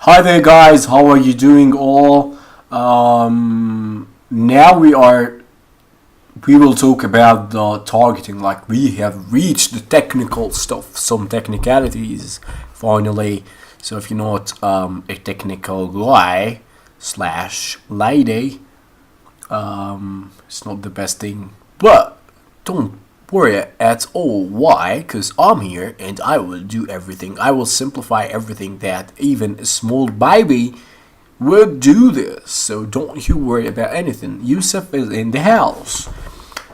Hi there guys, how are you doing all? Now we will talk about the targeting, like we have reached the technical stuff, some technicalities finally. So if you're not a technical guy slash lady, it's not the best thing, but don't worry at all. Why? Because I'm here and I will do everything. I will simplify everything that even a small baby would do this. So don't you worry about anything. Yusuf is in the house.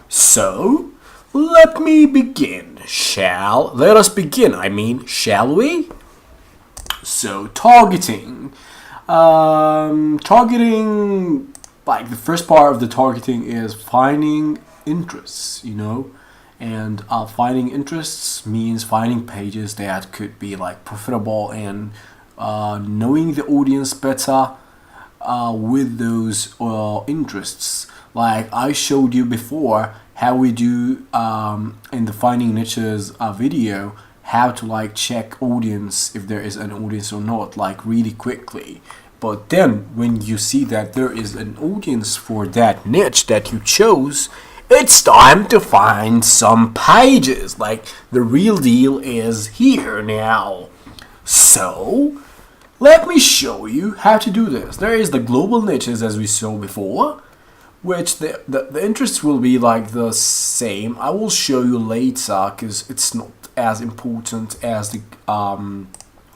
So let me begin. Let us begin. Shall we? So targeting. Targeting, like the first part of the targeting is finding interests, and finding interests means finding pages that could be like profitable and knowing the audience better with those interests. Like I showed you before how we do in the finding niches video, how to like check audience, if there is an audience or not, like really quickly. But then when you see that there is an audience for that niche that you chose, it's time to find some pages. Like the real deal is here now. So let me show you how to do this. There is the global niches as we saw before, which the interests will be like the same. I will show you later because it's not as important as the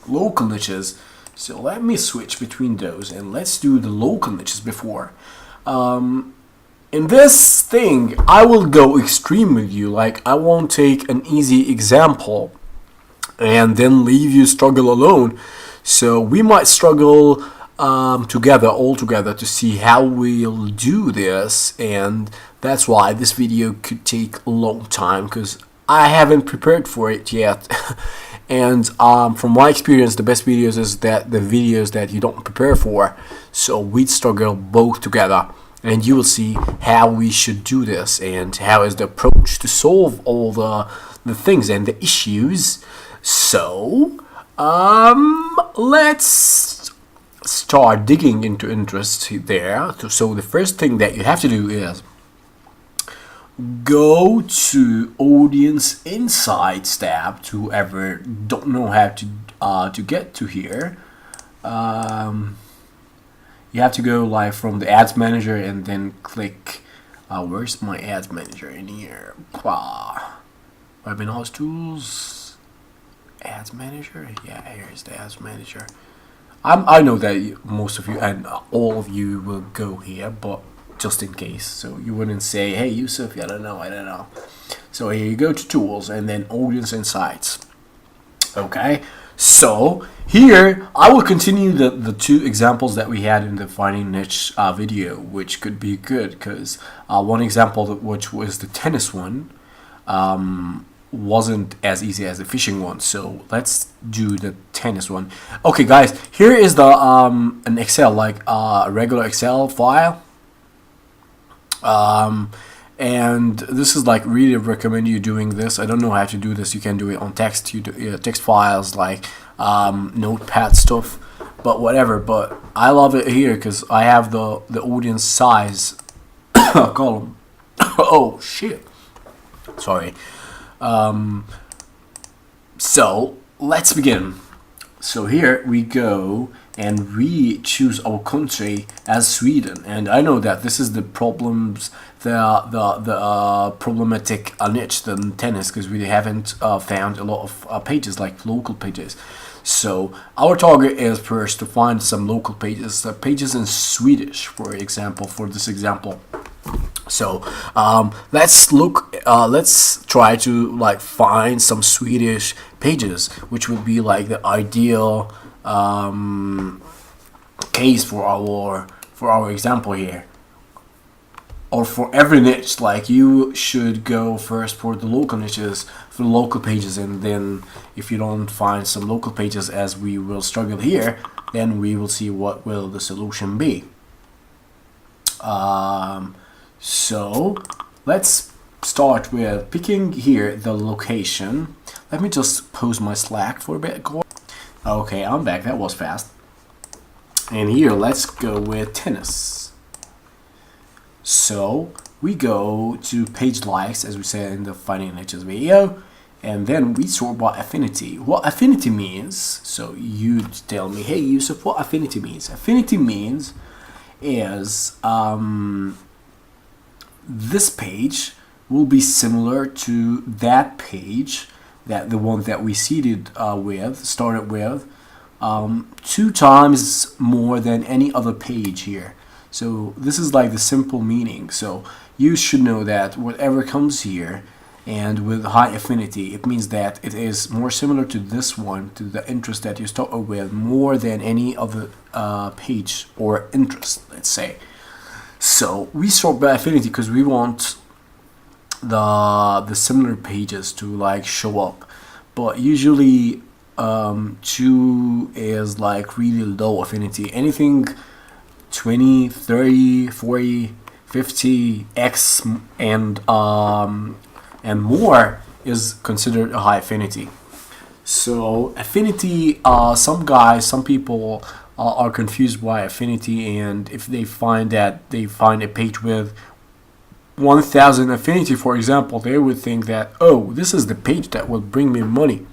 local niches. So let me switch between those and let's do the local niches before. In this thing, I will go extreme with you. Like I won't take an easy example and then leave you struggle alone. So we might struggle all together to see how we'll do this, and that's why this video could take a long time because I haven't prepared for it yet. And from my experience, the best videos is that the videos that you don't prepare for. So we'd struggle both together, and you will see how we should do this and how is the approach to solve all the things and the issues. So let's start digging into interest there. So the first thing that you have to do is go to audience insights tab. To whoever don't know how to get to here, you have to go like from the ads manager and then click where's my ads manager in here? Webinars tools, ads manager. Yeah, here's the ads manager. I know that most of you and all of you will go here, but just in case, so you wouldn't say, hey Yusuf, I don't know. So here you go to tools and then audience insights. Okay, so here I will continue the two examples that we had in the finding niche video, which could be good because one example which was the tennis one wasn't as easy as the fishing one. So let's do the tennis one. Okay guys, here is the an Excel, like a regular Excel file. And this is like really recommend you doing this. I don't know how to do this. You can do it on text. You do text files like notepad stuff, but whatever. But I love it here because I have the audience size column. Oh shit, sorry. So let's begin. So here we go and we choose our country as Sweden, and I know that this is the problems, the problematic niche than tennis, because we haven't found a lot of pages like local pages. So our target is first to find some local pages, pages in Swedish, for example, for this example. So let's try to like find some Swedish pages, which would be like the ideal case for our example here, or for every niche. Like you should go first for the local niches, for the local pages, and then if you don't find some local pages, as we will struggle here, then we will see what will the solution be. So let's start with picking here the location. Let me just pause my Slack for a bit. Okay, I'm back. That was fast. And here, let's go with tennis. So we go to page likes, as we said in the finding niches video, and then we sort by affinity. What affinity means, so you tell me, hey Yusuf, what affinity means? Affinity means is this page will be similar to that page, that the one that we started with, 2 times more than any other page here. So this is like the simple meaning. So you should know that whatever comes here and with high affinity, it means that it is more similar to this one, to the interest that you start with, more than any other page or interest, let's say. So we sort by affinity because we want the similar pages to like show up, but usually 2 is like really low affinity. Anything 20, 30, 40, 50 x and more is considered a high affinity. So affinity, some people are confused by affinity, and if they find a page with 1000 affinity, for example, they would think that, oh, this is the page that will bring me money.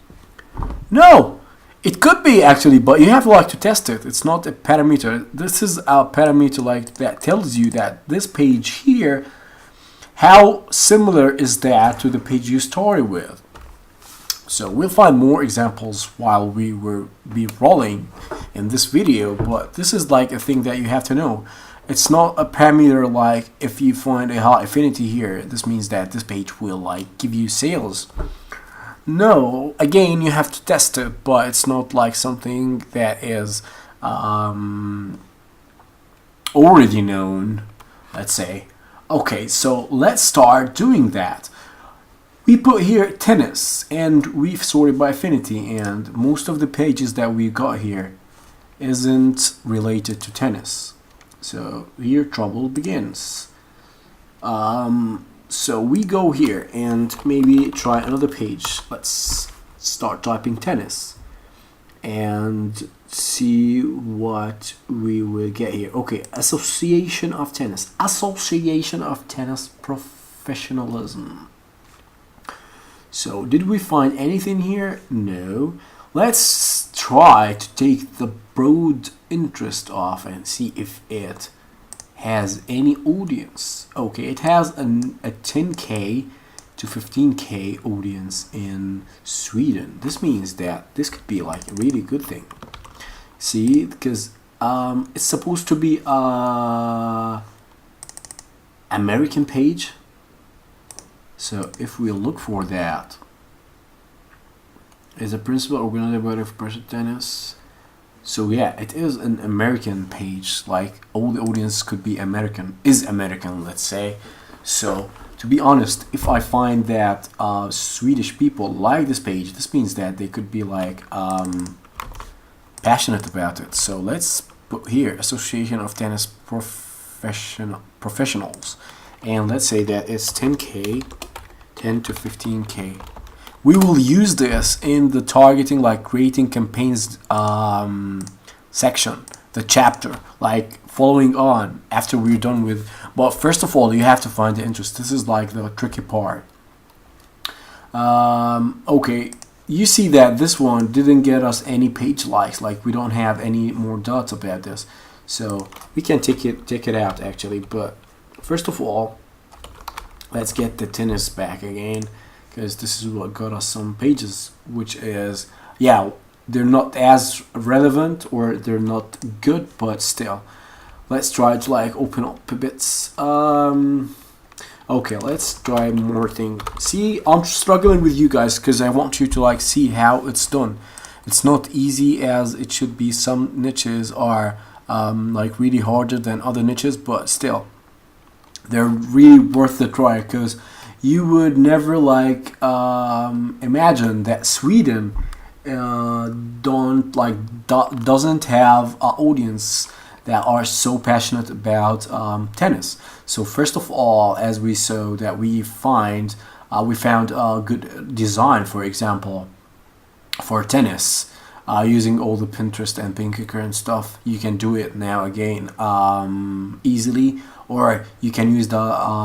No, it could be actually, but you have to test it. It's not a parameter. This is a parameter like that tells you that this page here, how similar is that to the page you started with. So we'll find more examples while we will be rolling in this video, but this is like a thing that you have to know. It's not a parameter like if you find a high affinity here, this means that this page will like give you sales. No, again, you have to test it, but it's not like something that is already known, let's say. Okay, so let's start doing that. We put here tennis, and we've sorted by affinity, and most of the pages that we got here isn't related to tennis. So here trouble begins. So we go here and maybe try another page. Let's start typing tennis and see what we will get here. Okay, association of tennis professionalism. So did we find anything here? No. Let's try to take the broad interest off and see if it has any audience. Okay, it has a 10k to 15k audience in Sweden. This means that this could be like a really good thing. See, because it's supposed to be a American page. So if we look for that, is a principal organizer of person tennis. So yeah, it is an American page. Like all the audience could be American, let's say. So to be honest, if I find that Swedish people like this page, this means that they could be like passionate about it. So let's put here Association of Tennis Professionals, and let's say that it's 10k, 10 to 15k. We will use this in the targeting, like creating campaigns section, the chapter, like following on after we're done with. But first of all, you have to find the interest. This is like the tricky part. Okay, you see that this one didn't get us any page likes. Like we don't have any more dots about this, so we can take it out actually. But first of all, let's get the tennis back again, because this is what got us some pages, which is, yeah, they're not as relevant or they're not good, but still. Let's try to like open up a bit. Okay, let's try more thing. See, I'm struggling with you guys because I want you to like see how it's done. It's not easy as it should be. Some niches are like really harder than other niches, but still, they're really worth the try, because you would never like imagine that Sweden doesn't have an audience that are so passionate about tennis. So first of all, as we saw that we found a good design, for example, for tennis. using all the Pinterest and Thinkific and stuff. You can do it now again easily, or you can use the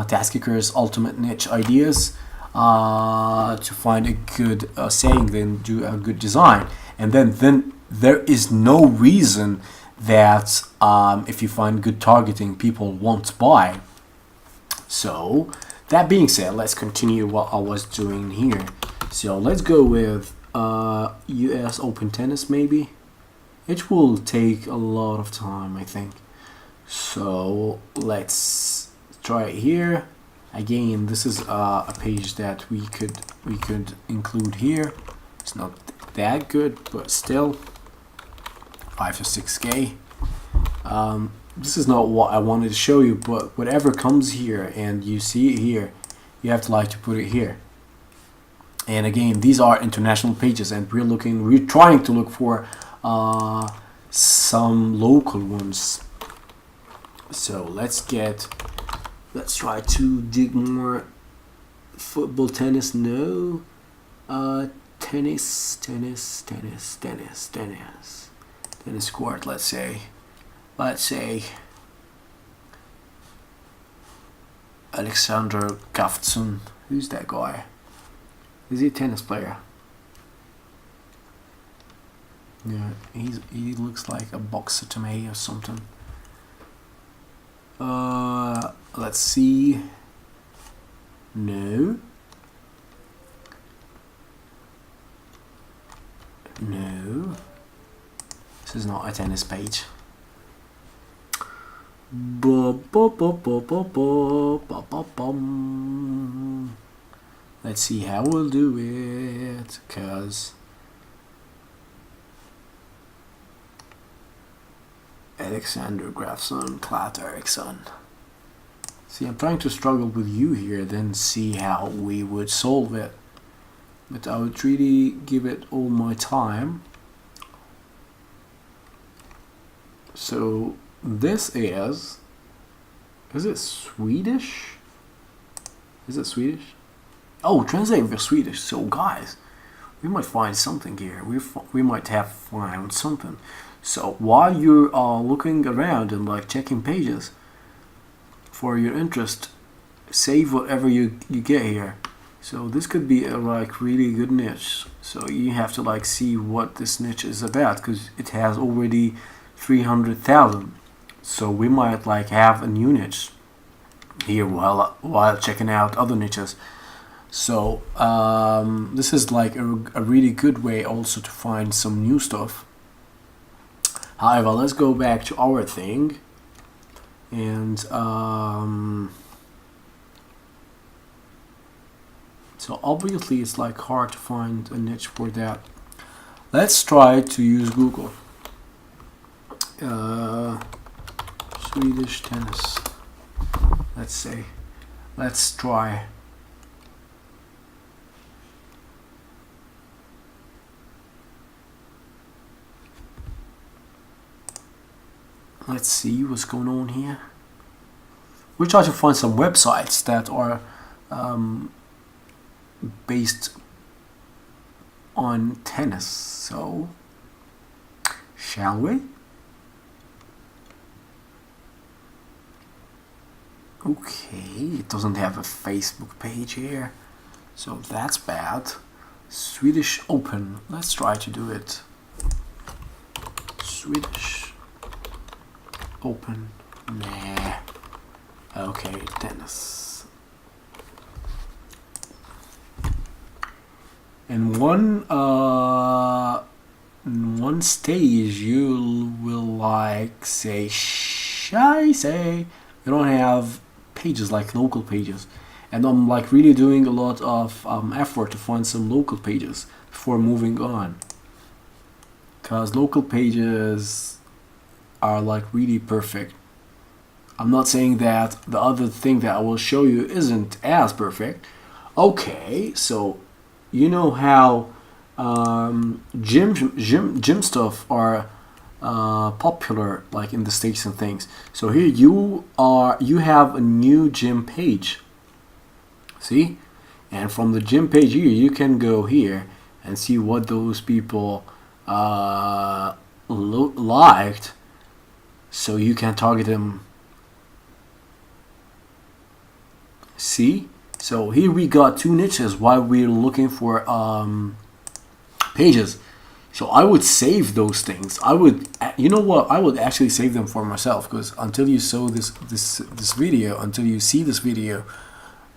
Taskicker's ultimate niche ideas to find a good saying, then do a good design, and then there is no reason that if you find good targeting, people won't buy. So that being said, let's continue what I was doing here. So let's go with US Open Tennis maybe. It will take a lot of time, I think. So let's try it here. Again, this is a page that we could include here. It's not that good, but still 5 to 6K. This is not what I wanted to show you, but whatever comes here and you see it here, you have to like to put it here. And again, these are international pages, and we're trying to look for some local ones. So let's try to dig more. Football, tennis, no. Tennis court, let's say Alexander Kaftsун. Who's that guy? Is he a tennis player? Yeah, he looks like a boxer to me or something. Let's see. No. This is not a tennis page. Let's see how we'll do it, cause Alexander Grafson, Clat Eriksson. See, I'm trying to struggle with you here, then see how we would solve it. But I would really give it all my time. So this is it Swedish? Is it Swedish? Oh, translate for Swedish. So guys, we might find something here. We might have found something. So while you're looking around and like checking pages for your interest, save whatever you get here. So this could be a like really good niche. So you have to like see what this niche is about, because it has already 300,000. So we might like have a new niche here while checking out other niches. So this is like a really good way also to find some new stuff. However, let's go back to our thing, and so obviously it's like hard to find a niche for that. Let's try to use Google. Swedish tennis. Let's say. Let's try. Let's see what's going on here. We try to find some websites that are based on tennis. So, shall we? Okay, it doesn't have a Facebook page here, so that's bad. Swedish Open. Let's try to do it. Swedish Open. Nah. Okay, tennis. In one stage you will like say you don't have pages like local pages, and I'm like really doing a lot of effort to find some local pages before moving on, because local pages are like really perfect. I'm not saying that the other thing that I will show you isn't as perfect. Okay, so you know how gym stuff are popular like in the States and things. So here you have a new gym page. See? And from the gym page here you can go here and see what those people liked, so you can target them. See, so here we got two niches while we're looking for pages. So I would save those things. I would, you know what? I would actually save them for myself, because until you saw this video, until you see this video,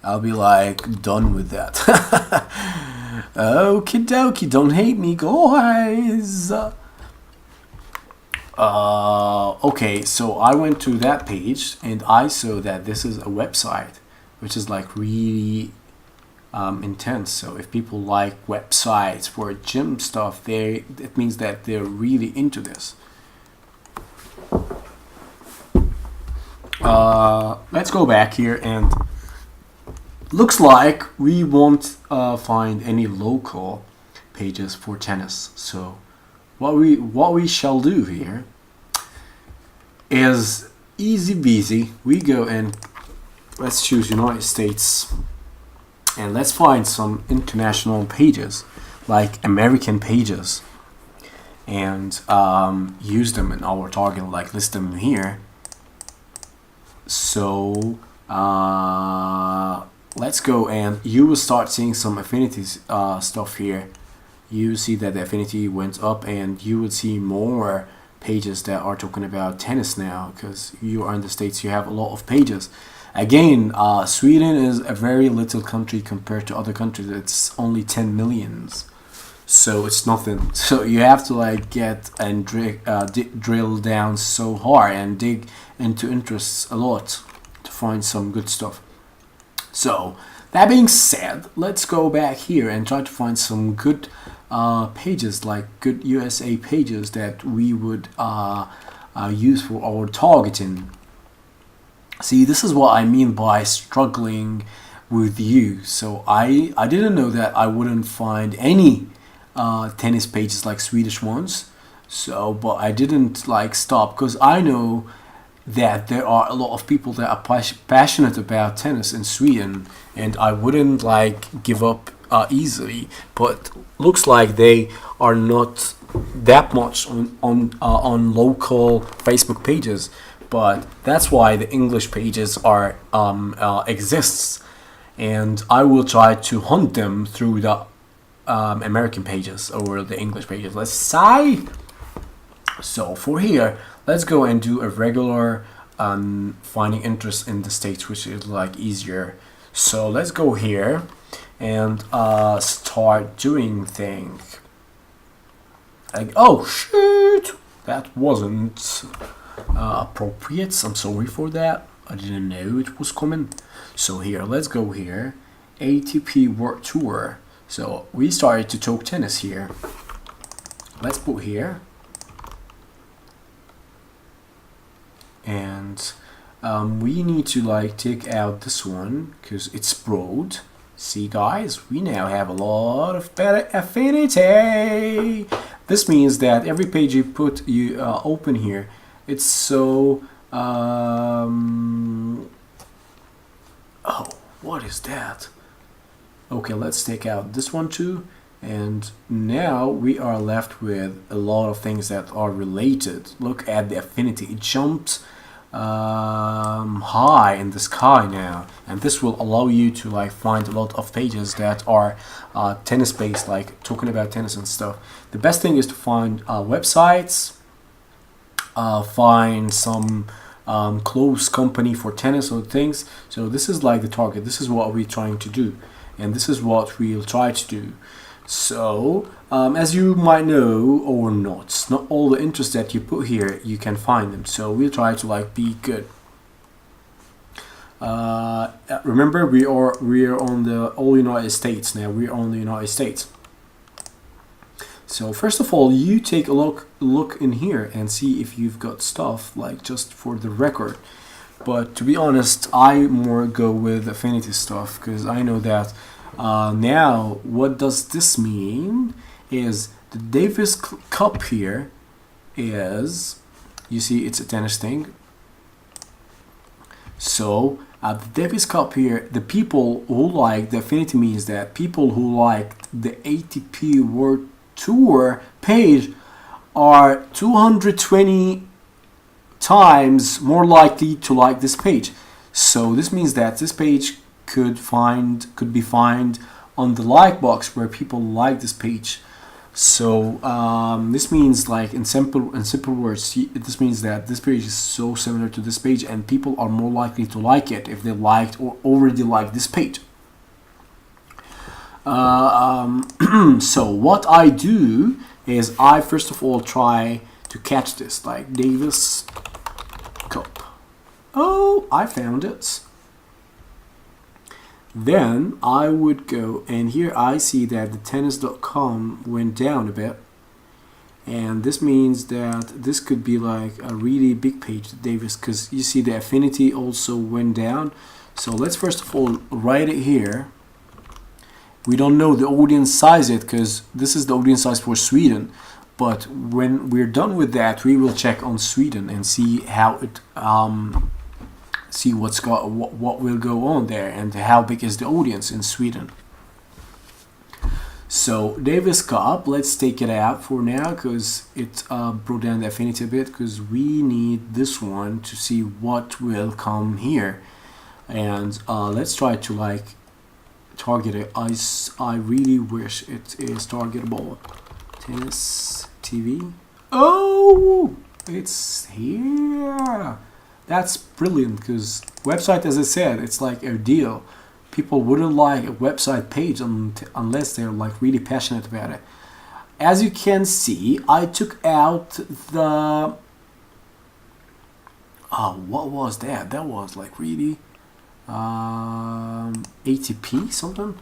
I'll be like done with that. Okie dokie, don't hate me, guys. Okay, so I went to that page and I saw that this is a website, which is like really intense. So if people like websites for gym stuff, it means that they're really into this. Let's go back here, and looks like we won't find any local pages for tennis. So what we shall do here is easy peasy. We go and let's choose United States, and let's find some international pages, like American pages, and use them in our target, like list them here. So let's go, and you will start seeing some affinities stuff here. You see that the affinity went up, and you would see more pages that are talking about tennis now, because you are in the States, you have a lot of pages. Again, Sweden is a very little country compared to other countries. It's only 10 millions, so it's nothing. So you have to like get and drill down so hard and dig into interests a lot to find some good stuff. So that being said, let's go back here and try to find some good pages, like good USA pages that we would use for our targeting. See, this is what I mean by struggling with you. So I didn't know that I wouldn't find any tennis pages like Swedish ones. So, but I didn't like stop, because I know that there are a lot of people that are passionate about tennis in Sweden, and I wouldn't like give up easily. But looks like they are not that much on local Facebook pages. But that's why the English pages are exists, and I will try to hunt them through the American pages or the English pages. Let's say. So for here, let's go and do a regular finding interest in the States, which is like easier. So let's go here and start doing thing. Like, oh shoot, that wasn't appropriate. I'm sorry for that. I didn't know it was coming. So here, let's go here. ATP World Tour. So we started to talk tennis here. Let's put here. And we need to like take out this one because it's broad. See guys, we now have a lot of better affinity. This means that every page you put open here, it's so oh, what is that? Okay, let's take out this one too, and now we are left with a lot of things that are related. Look at the affinity, it jumped high in the sky now, and this will allow you to like find a lot of pages that are tennis based, like talking about tennis and stuff. The best thing is to find websites, find some close company for tennis or things. So this is like the target, this is what we're trying to do, and this is what we'll try to do. So as you might know or not all the interests that you put here you can find them, so we'll try to like be good. Remember, we are on the all United States now. We're on the United States. So first of all, you take a look in here and see if you've got stuff, like just for the record. But to be honest, I more go with affinity stuff, because I know that now what does this mean is the Davis Cup here is, you see it's a tennis thing. So the Davis Cup here, the people who like the affinity means that people who like the ATP World Tour page are 220 times more likely to like this page. So this means that this page could be found on the like box where people like this page. So this means, like, in simple words, this means that this page is so similar to this page, and people are more likely to like it if they liked or already liked this page. So what I do is I first of all try to catch this, like Davis Cup. Oh, I found it. Then I would go, and here I see that the tennis.com went down a bit, and this means that this could be like a really big page, Davis, because you see the affinity also went down. So let's first of all write it here. We don't know the audience size yet because this is the audience size for Sweden, but when we're done with that, we will check on Sweden and see how it see what will go on there and how big is the audience in Sweden. So Davis Cup, let's take it out for now because it brought down the affinity a bit, because we need this one to see what will come here. And let's try to like target it. I really wish it is targetable. Tennis TV. Oh, it's here. That's brilliant, because website, as I said, it's like a deal. People wouldn't like a website page unless they're like really passionate about it. As you can see, I took out the what was that? That was like really ATP something.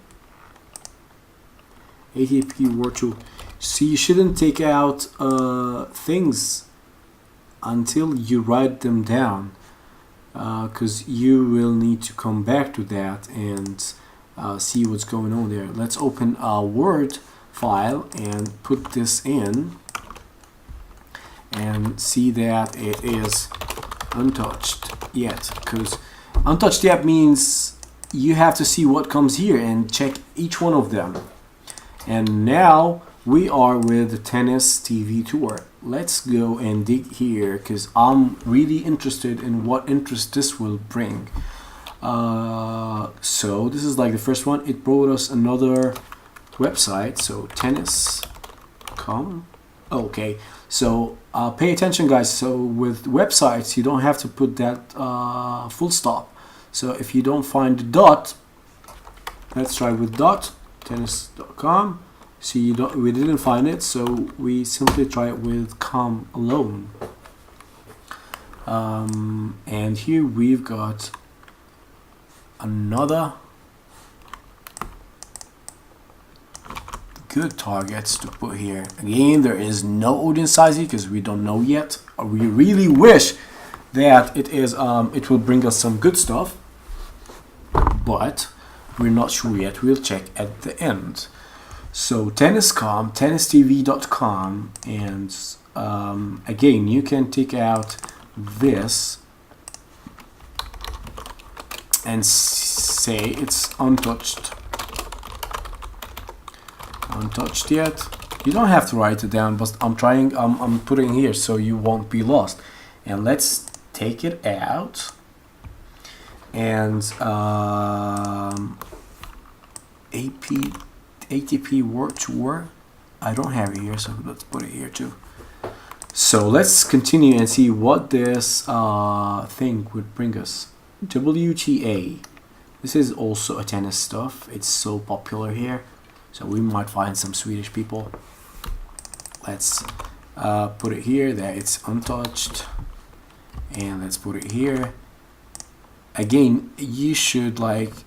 ATP virtual. So you shouldn't take out things until you write them down, because you will need to come back to that and see what's going on there. Let's open a Word file and put this in and see that it is untouched yet, because untouched yet means you have to see what comes here and check each one of them. And now we are with the Tennis TV Tour. Let's go and dig here, because I'm really interested in what interest this will bring. So this is like the first one. It brought us another website, so tennis.com. Okay, so pay attention, guys. So with websites, you don't have to put that full stop. So if you don't find the dot, let's try with dot, tennis.com. See, we didn't find it, so we simply try it with com alone. And here we've got another good targets to put here. Again, there is no audience size because we don't know yet. We really wish that it is it will bring us some good stuff, but we're not sure yet. We'll check at the end. So tennis.com, tennistv.com, and again, you can take out this and say it's untouched. Untouched yet? You don't have to write it down, but I'm putting here so you won't be lost. And let's take it out. And ATP World Tour, I don't have it here, so let's put it here too. So let's continue and see what this thing would bring us. WTA, this is also a tennis stuff. It's so popular here, so we might find some Swedish people. Let's put it here that it's untouched, and let's put it here. Again, you should like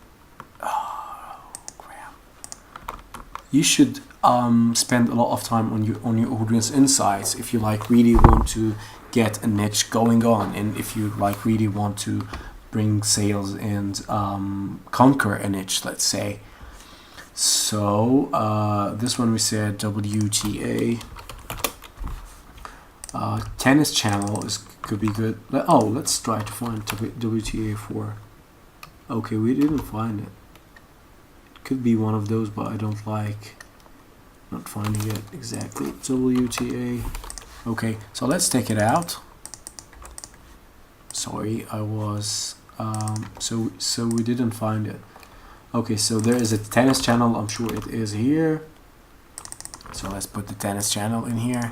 you should spend a lot of time on your audience insights if you like really want to get a niche going on, and if you like really want to bring sales and conquer a niche, let's say. So this one we said WTA. Tennis channel could be good. Oh, let's try to find WTA for. Okay, we didn't find it. Could be one of those, but I don't like not finding it exactly. WTA. Okay, so let's take it out. Sorry, I was so we didn't find it. Okay, so there is a tennis channel. I'm sure it is here. So let's put the tennis channel in here,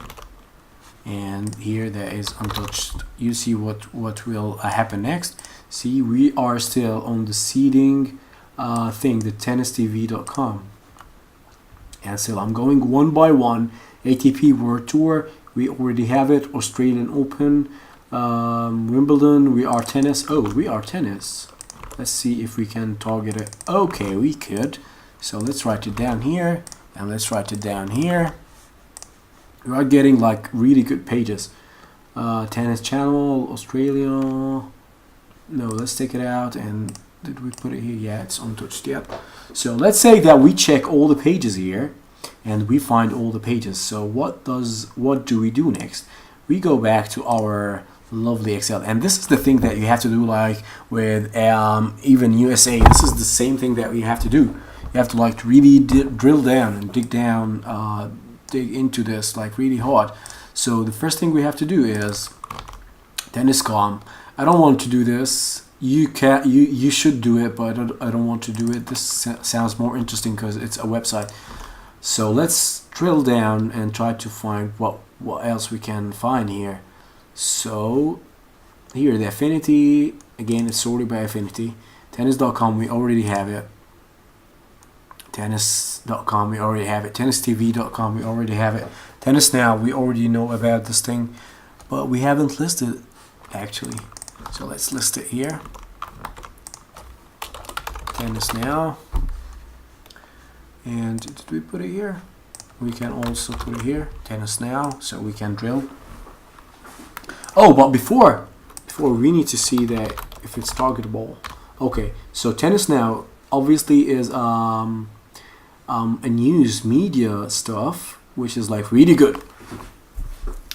and here there is untouched. You see what will happen next. See, we are still on the seeding thing, the tennistv.com, and still I'm going one by one. ATP World Tour, we already have it. Australian Open, Wimbledon, we are tennis. Oh, we are tennis. Let's see if we can target it. Okay, we could. So let's write it down here, and let's write it down here. We are getting like really good pages. Tennis channel, Australia. No, let's take it out. And did we put it here? Yeah, it's untouched yet. So let's say that we check all the pages here, and we find all the pages. So what do we do next? We go back to our lovely Excel, and this is the thing that you have to do, like with even USA. This is the same thing that we have to do. You have to like really drill down and dig into this like really hard. So the first thing we have to do is tennis.com. I don't want to do this. You should do it, but I don't want to do it. This sounds more interesting because it's a website. So let's drill down and try to find what else we can find here. So here, the affinity, again, it's sorted by affinity. Tennis.com, we already have it. Tennis.com, we already have it. TennisTV.com, we already have it. Tennis Now, we already know about this thing, but we haven't listed it actually. So let's list it here. Tennis Now. And did we put it here? We can also put it here. Tennis Now, so we can drill. Oh, but before we need to see that if it's targetable. Okay, so Tennis Now obviously is a news media stuff, which is like really good.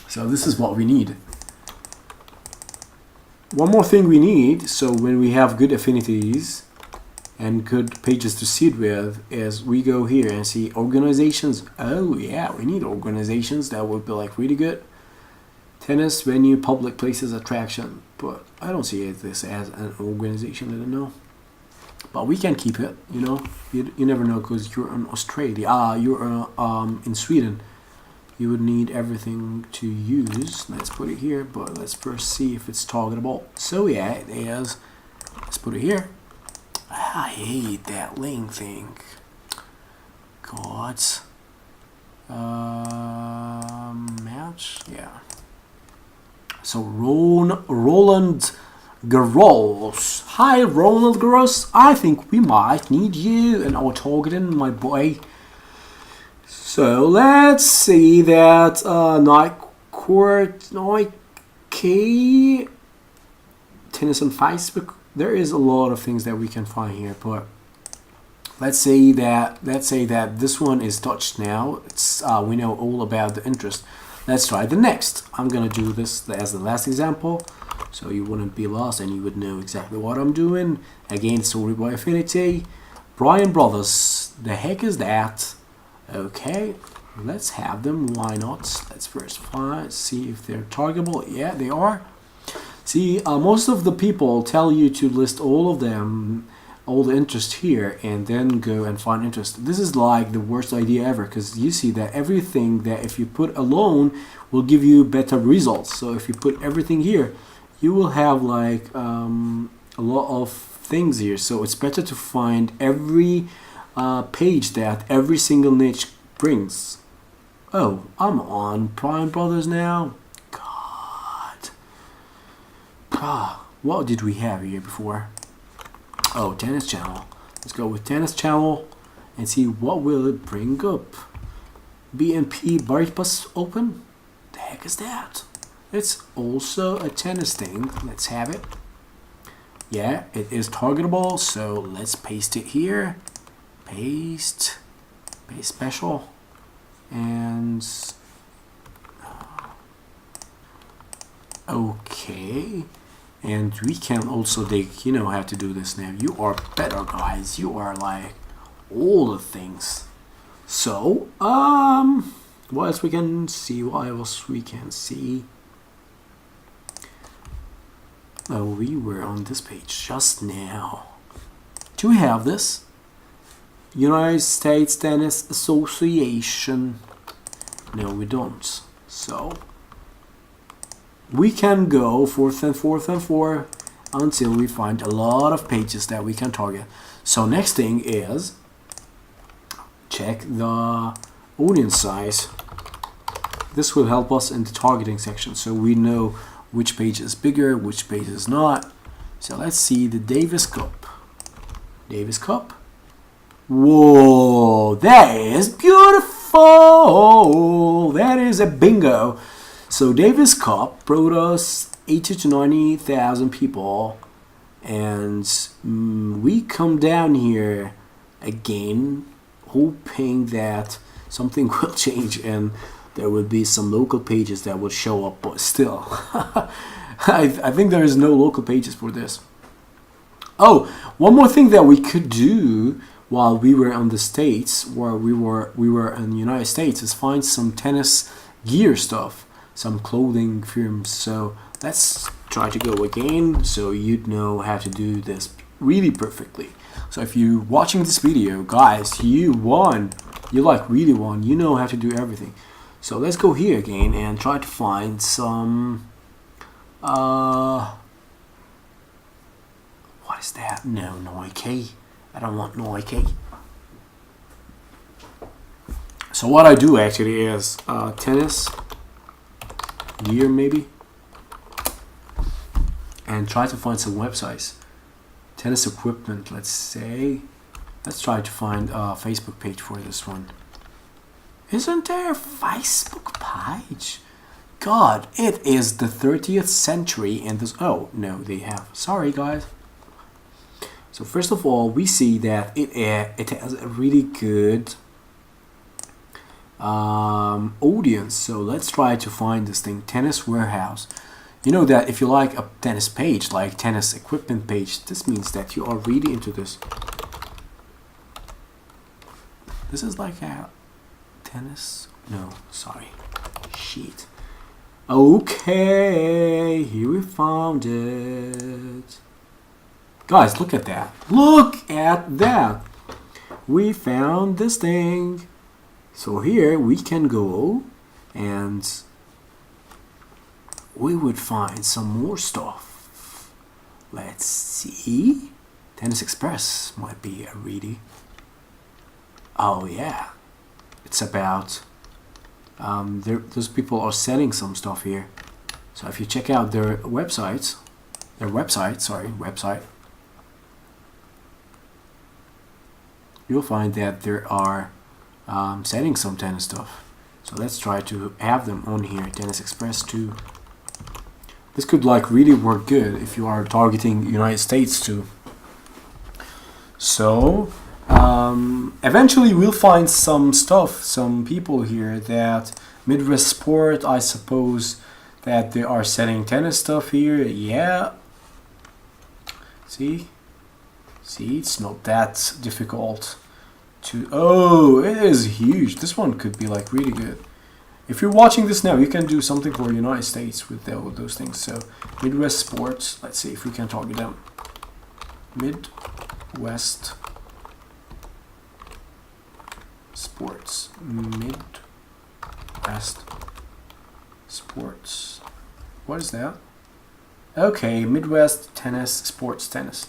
So this is what we need. One more thing we need, so when we have good affinities and good pages to seed with, is we go here and see organizations. Oh yeah, we need organizations. That would be like really good. Tennis venue, public places, attraction, but I don't see this as an organization. I don't know, but we can keep it. You know, you never know, because you're in Australia. You're in Sweden. You would need everything to use. Let's put it here, but let's first see if it's targetable. So yeah, it is. Let's put it here. I hate that link thing. God. Match. Yeah. So Roland Garros. Hi, Ronald Garros. I think we might need you in our targeting, my boy. So let's see that Nike tennis on Facebook. There is a lot of things that we can find here, but let's say that this one is touched now. It's we know all about the interest. Let's try the next. I'm gonna do this as the last example, so you wouldn't be lost and you would know exactly what I'm doing. Again, sorted by affinity. Bryan Brothers. The heck is that? Okay, let's have them. Why not? Let's first see if they're targetable. Yeah, they are. See, most of the people tell you to list all of them, all the interest here, and then go and find interest. This is like the worst idea ever, because you see that everything that if you put alone will give you better results. So if you put everything here, you will have like a lot of things here. So it's better to find every page that every single niche brings. Oh, I'm on Bryan Brothers now. God. What did we have here before? Oh, tennis channel. Let's go with tennis channel and see what will it bring up. BNP Paribas Open? The heck is that? It's also a tennis thing. Let's have it. Yeah, it is targetable, so let's paste it here. Paste special, and okay. And we can also dig, you know how to do this now. You are better, guys. You are like all the things. So, What else we can see? What else we can see? Oh, we were on this page just now. Do we have this? United States Tennis Association. No, we don't. So we can go forth and forth and forth until we find a lot of pages that we can target. So next thing is check the audience size. This will help us in the targeting section, so we know which page is bigger, which page is not. So let's see the Davis Cup. Davis Cup. Whoa, that is beautiful. That is a bingo. So Davis Cup brought us 80 to 90,000 people, and we come down here again hoping that something will change and there will be some local pages that will show up, but still I think there is no local pages for this. Oh, one more thing that we could do while we were on the States, where we were in the United States, is find some tennis gear stuff, some clothing firms. So let's try to go again so you'd know how to do this really perfectly. So if you're watching this video, guys, you won. You like really won. You know how to do everything. So let's go here again and try to find some what is that? No Nike. I don't want Nike. So what I do actually is tennis gear maybe, and try to find some websites. Tennis equipment, let's say. Let's try to find a Facebook page for this one. Isn't there a Facebook page? God, it is the 30th century and this. Oh no, they have. Sorry guys. So first of all, we see that it has a really good audience. So let's try to find this thing, Tennis Warehouse. You know that if you like a tennis page, like tennis equipment page, this means that you are really into this. This is like a tennis. No, sorry. Shit. Okay, here we found it. Guys, look at that. Look at that. We found this thing. So here we can go and we would find some more stuff. Let's see. Tennis Express might be a really. Oh yeah. It's about those people are selling some stuff here. So if you check out their website, you'll find that there are selling some tennis stuff. So let's try to have them on here, Tennis Express too. This could like really work good if you are targeting United States too. So eventually we'll find some stuff, some people here that Midwest Sport, I suppose that they are selling tennis stuff here. Yeah. See, it's not that difficult to. Oh, it is huge. This one could be like really good. If you're watching this now, you can do something for the United States with those things. So Midwest Sports, let's see if we can target them. Midwest Sports. Midwest Sports. What is that? Okay, Midwest Tennis, Sports Tennis.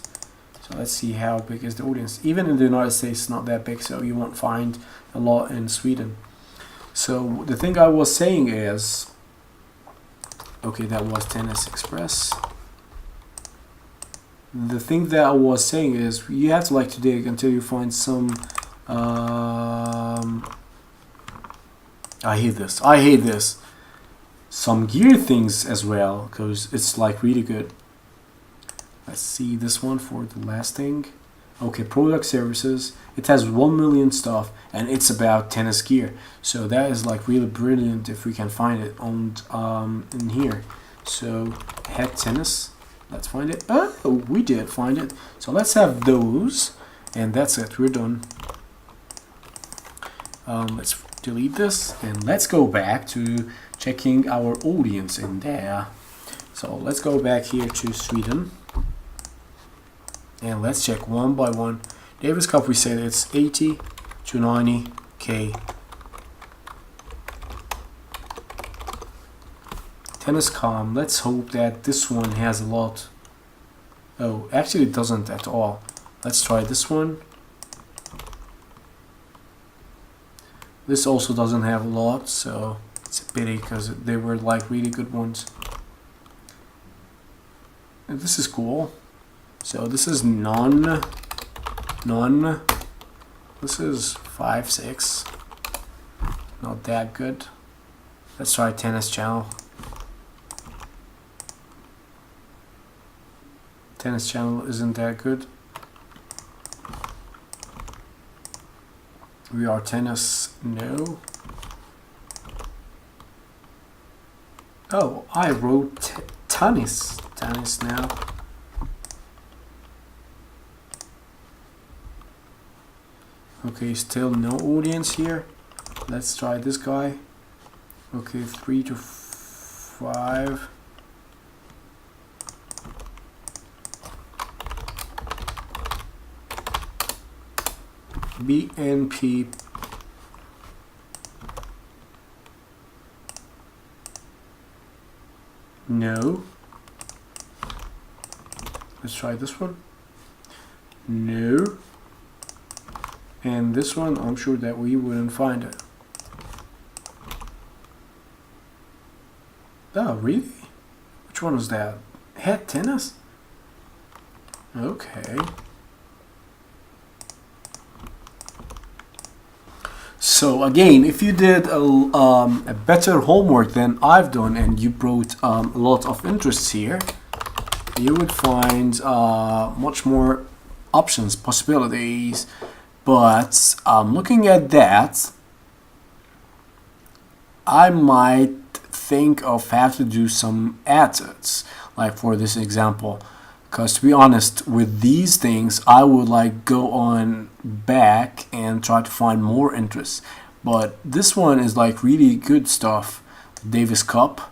So let's see how big is the audience. Even in the United States, it's not that big, so you won't find a lot in Sweden. So the thing I was saying is, okay, that was Tennis Express. The thing that I was saying is, you have to like to dig until you find some. I hate this. Some gear things as well, because it's like really good. Let's see this one for the last thing. Okay, product services. It has 1 million stuff and it's about tennis gear. So that is like really brilliant if we can find it on in here. So head tennis. Let's find it. Oh, we did find it. So let's have those, and that's it. We're done. Let's delete this, and let's go back to checking our audience in there. So let's go back here to Sweden, and let's check one by one. Davis Cup, we said it's 80 to 90k. Tennis.com, let's hope that this one has a lot. Oh, actually it doesn't at all. Let's try this one. This also doesn't have a lot, so it's a pity because they were like really good ones. And this is cool. So this is none. This is 5, 6. Not that good. Let's try Tennis Channel. Tennis Channel isn't that good. We are tennis, no. Oh, I wrote tennis now. Okay, still no audience here. Let's try this guy. Okay, 3 to 5. BNP. No. Let's try this one. No. And this one, I'm sure that we wouldn't find it. Oh, really? Which one was that? Head tennis? Okay. So again, if you did a better homework than I've done and you brought a lot of interests here, you would find much more options, possibilities. But looking at that, I might think of have to do some edits, like for this example. Because to be honest, with these things, I would like go on back and try to find more interest. But this one is like really good stuff. Davis Cup.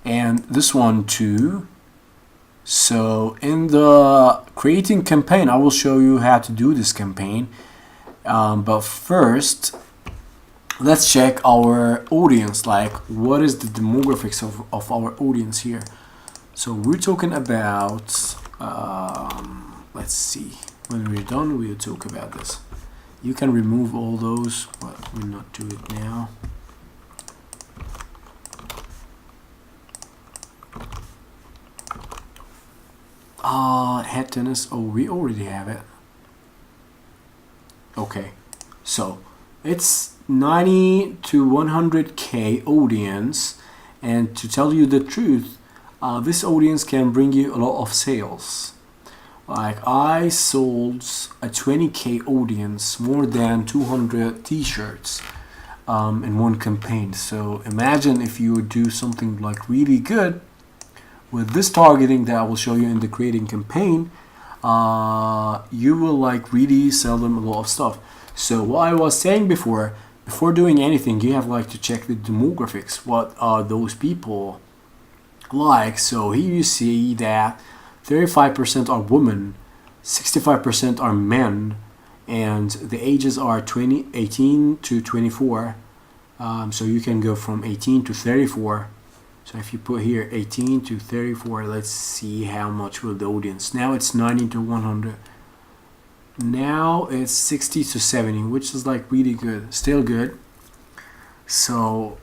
And this one too. So in the creating campaign, I will show you how to do this campaign. But first, let's check our audience. Like, what is the demographics of our audience here? So we're talking about, let's see, when we're done, we'll talk about this. You can remove all those, but we'll not do it now. Head tennis, oh, we already have it. Okay, so it's 90 to 100k audience, and to tell you the truth, this audience can bring you a lot of sales. Like I sold a 20k audience more than 200 t-shirts in one campaign. So imagine if you would do something like really good with this targeting that I will show you in the creating campaign. You will like really sell them a lot of stuff. So what I was saying before doing anything, you have like to check the demographics. What are those people like? So here you see that 35% are women, 65% are men, and the ages are 18 to 24. So you can go from 18 to 34. So if you put here 18 to 34, let's see how much will the audience. Now it's 90 to 100. Now it's 60 to 70, which is like really good, still good. So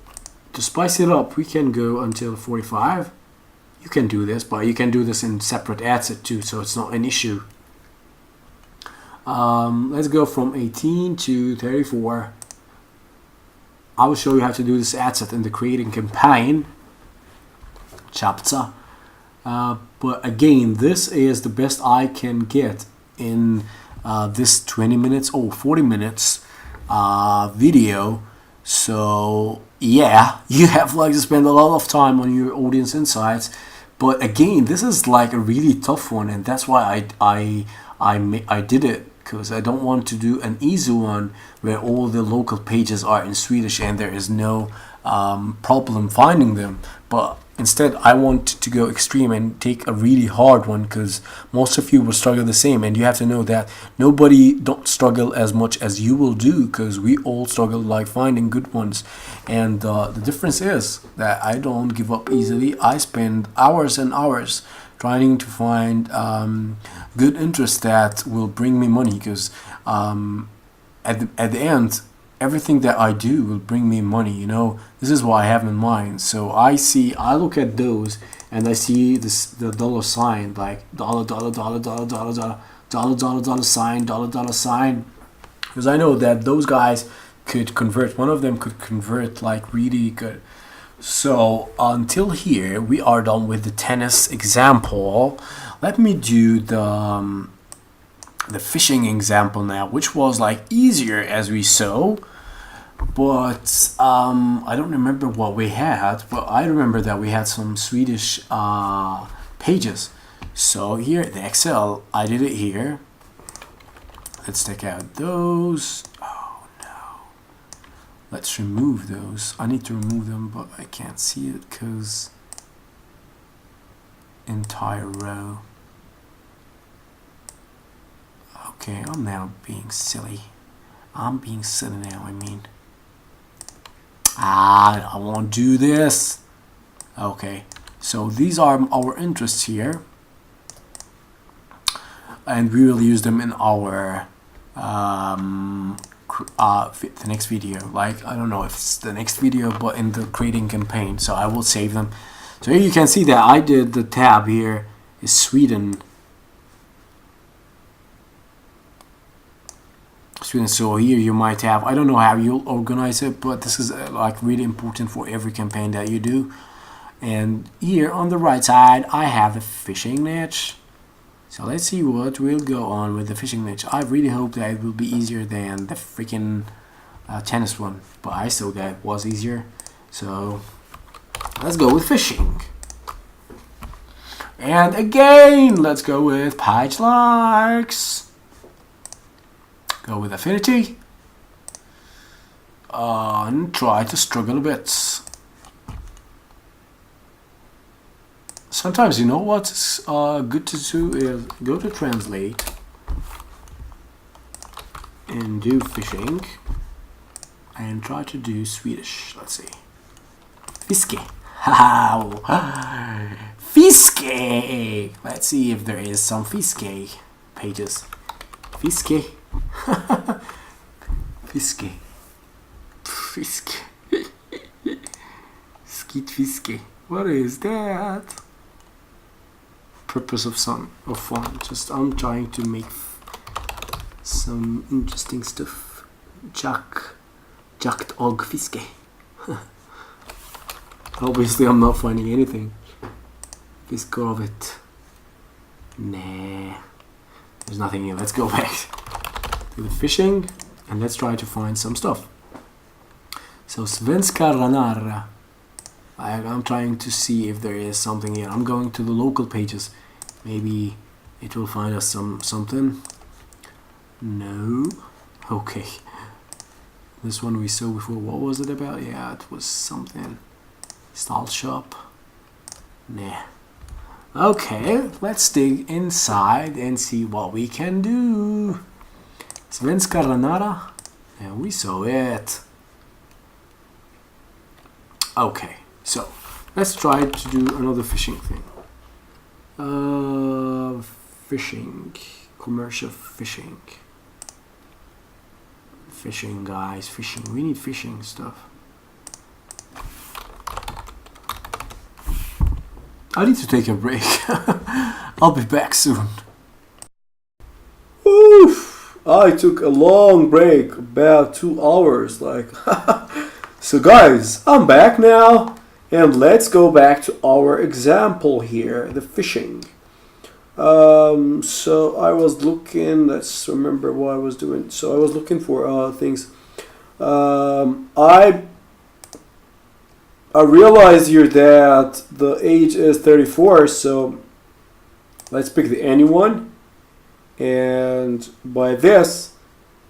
to spice it up, we can go until 45. You can do this, but you can do this in separate ad set too, so it's not an issue. Let's go from 18 to 34. I will show you how to do this ad set in the creating campaign chapter. But again, this is the best I can get in this 20 minutes or 40 minutes video. So yeah, you have like to spend a lot of time on your audience insights. But again, this is like a really tough one, and that's why I did it because I don't want to do an easy one where all the local pages are in Swedish and there is no problem finding them. But instead, I want to go extreme and take a really hard one, because most of you will struggle the same, and you have to know that nobody don't struggle as much as you will do, because we all struggle like finding good ones. And the difference is that I don't give up easily. I spend hours and hours trying to find good interest that will bring me money, because at the end, everything that I do will bring me money, you know. This is what I have in mind. So I look at those and I see the dollar sign, like dollar sign, because I know that those guys could convert. One of them could convert like really good. So until here, we are done with the tennis example. Let me do the fishing example now, which was like easier as we saw. But I don't remember what we had, but I remember that we had some Swedish pages. So here, the Excel, I did it here. Let's take out those. Oh no. Let's remove those. I need to remove them, but I can't see it because entire row. Okay, I'm now being silly. I'm being silly now, I mean. I won't do this. Okay, so these are our interests here, and we will use them in our the next video. Like, I don't know if it's the next video, but in the creating campaign. So I will save them. So here you can see that I did the tab here is Sweden. So here you might have, I don't know how you'll organize it, but this is like really important for every campaign that you do. And here on the right side, I have the fishing niche. So let's see what will go on with the fishing niche. I really hope that it will be easier than the freaking tennis one, but I saw that it was easier. So let's go with fishing. And again, let's go with page likes. Go with affinity and try to struggle a bit. Sometimes, you know what's good to do is go to translate and do fishing and try to do Swedish. Let's see. Fiske. Fiske. Let's see if there is some Fiske pages. Fiske. Fiske. Fiske. Skit fiske. What is that? Purpose of fun. Just I'm trying to make some interesting stuff. Jakt og fiske. Obviously I'm not finding anything. Fisk of it. Nah. There's nothing here. Let's go back to the fishing and let's try to find some stuff. So Svenska Ranar. I'm trying to see if there is something here. I'm going to the local pages. Maybe it will find us something. No. Okay. This one we saw before. What was it about? Yeah, it was something. Style shop. Nah. Okay, let's dig inside and see what we can do. Svenska Ranara. And we saw it. Okay, so let's try to do another fishing thing. Fishing. Commercial fishing. Fishing, guys. Fishing. We need fishing stuff. I need to take a break. I'll be back soon. Oof! I took a long break, about 2 hours. Like, so guys, I'm back now, and let's go back to our example here, the fishing. So I was looking. Let's remember what I was doing. So I was looking for things. I realize here that the age is 34, so let's pick the any one, and by this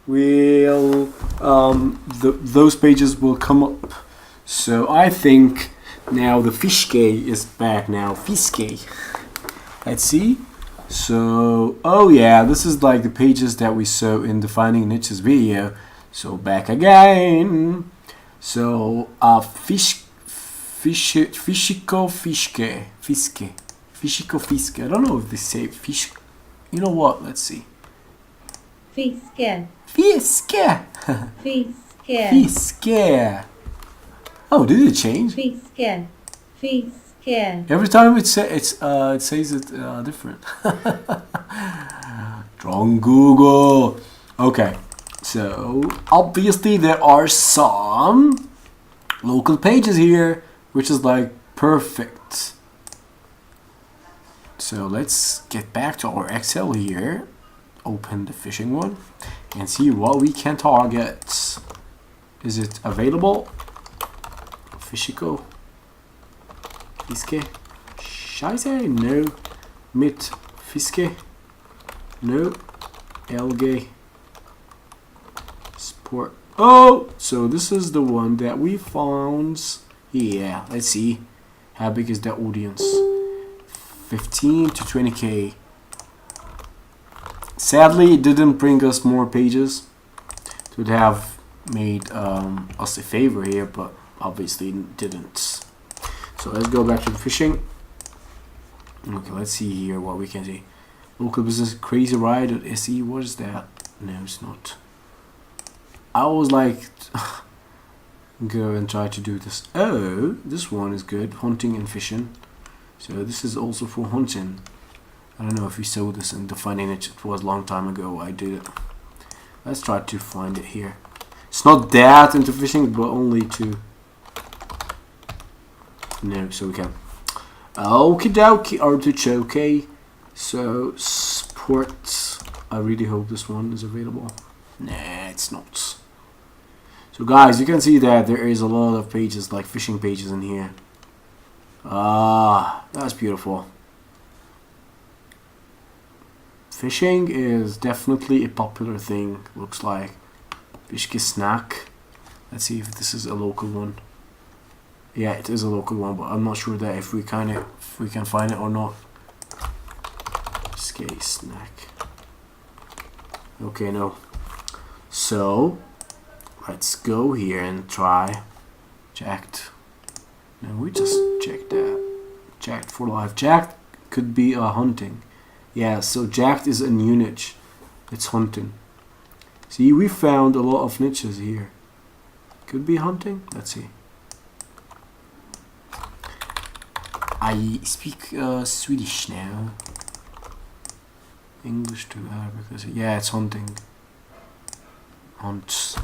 will those pages will come up. So I think now the Fishke is back now. Fishke. Let's see. So, oh yeah, this is like the pages that we saw in defining niches video. So back again. So Fishiko Fiske. I don't know if they say fish. You know what? Let's see. Fiske. Fiske. Fiske. Fiske. Oh, did it change? Fiske. Fiske. Every time it says it different. Strong Google. Okay, so obviously there are some local pages here, which is like perfect. So let's get back to our Excel here. Open the fishing one and see what we can target. Is it available? Fishiko. Fiske. Scheiße. No. Mit Fiske. No. LG. Sport. Oh! So this is the one that we found. Yeah, let's see. How big is the audience? 15 to 20k. Sadly, it didn't bring us more pages. It would have made us a favor here, but obviously it didn't. So let's go back to the fishing. Okay, let's see here what we can see. Local business crazy ride.se. What is that? No, it's not. I was like, go and try to do this. Oh, this one is good. Hunting and fishing. So this is also for hunting. I don't know if we saw this in defining it. It was a long time ago I did it. Let's try to find it here. It's not that into fishing, but only to. No, so we can. Okie dokie, artichoke. So, sports. I really hope this one is available. Nah, it's not. So guys, you can see that there is a lot of pages, like fishing pages in here. Ah, that's beautiful. Fishing is definitely a popular thing, looks like. Fishke snack. Let's see if this is a local one. Yeah, it is a local one, but I'm not sure that if we can find it or not. Fishke snack. Okay, no. So let's go here and try. Jacked. No, we just checked that. Jacked for life. Jacked could be hunting. Yeah, so jacked is a new niche. It's hunting. See, we found a lot of niches here. Could be hunting. Let's see. I speak Swedish now. English to Arabic. Yeah, it's hunting. Hunts.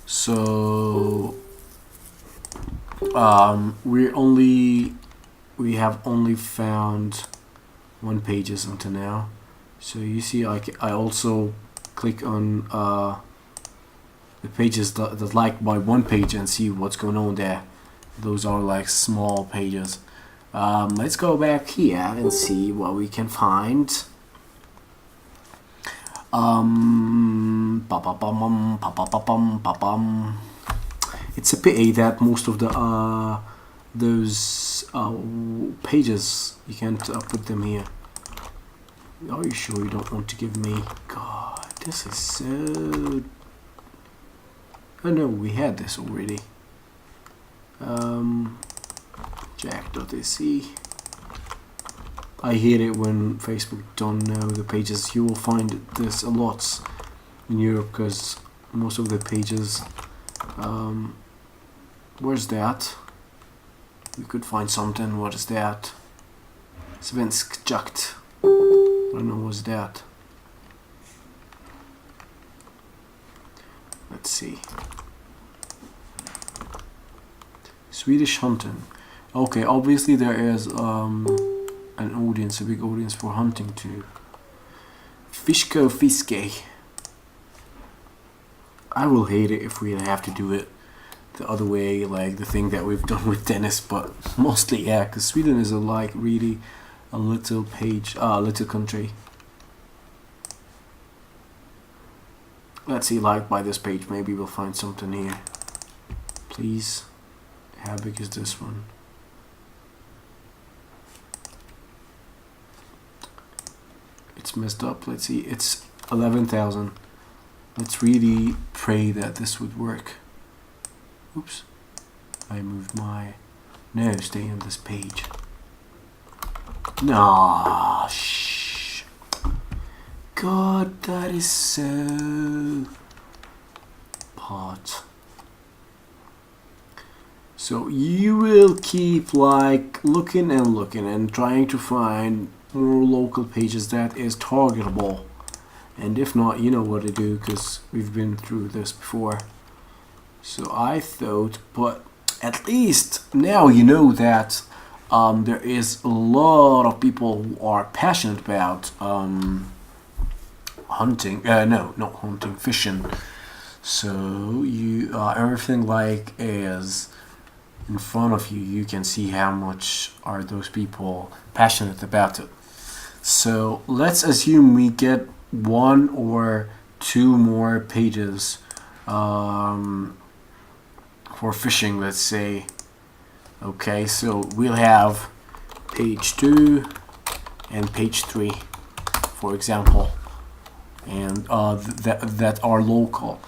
So we have only found one pages until now. So you see, I also click on the pages that like by one page and see what's going on there. Those are like small pages. Let's go back here and see what we can find. It's a pity that most of the those pages you can't put them here. Are you sure you don't want to give me? God, this is so. Oh no, we had this already. Jack.se. I hate it when Facebook don't know the pages. You will find this a lot in Europe because most of the pages. Where's that? We could find something. What is that? Svensk jakt. I don't know what's that. Let's see. Swedish hunting. Okay, obviously there is an audience, a big audience for hunting too. Fishko Fiske. I will hate it if we have to do it the other way, like the thing that we've done with Dennis, but mostly yeah, because Sweden is like really a little page, little country. let's see, like by this page, maybe we'll find something here. Please, how big is this one? It's messed up. Let's see, it's 11,000. Let's really pray that this would work. Oops, I moved my... No, stay on this page. Nah, shh. God, that is so... pot. So you will keep like looking and looking and trying to find more local pages that is targetable, and if not, you know what to do, because we've been through this before. So I thought, but at least now you know that there is a lot of people who are passionate about hunting. No, not hunting, fishing. So you everything like is in front of you. You can see how much are those people passionate about it. So let's assume we get 1 or 2 more pages for fishing, let's say. Okay, so we'll have page 2 and page 3, for example, and that are local.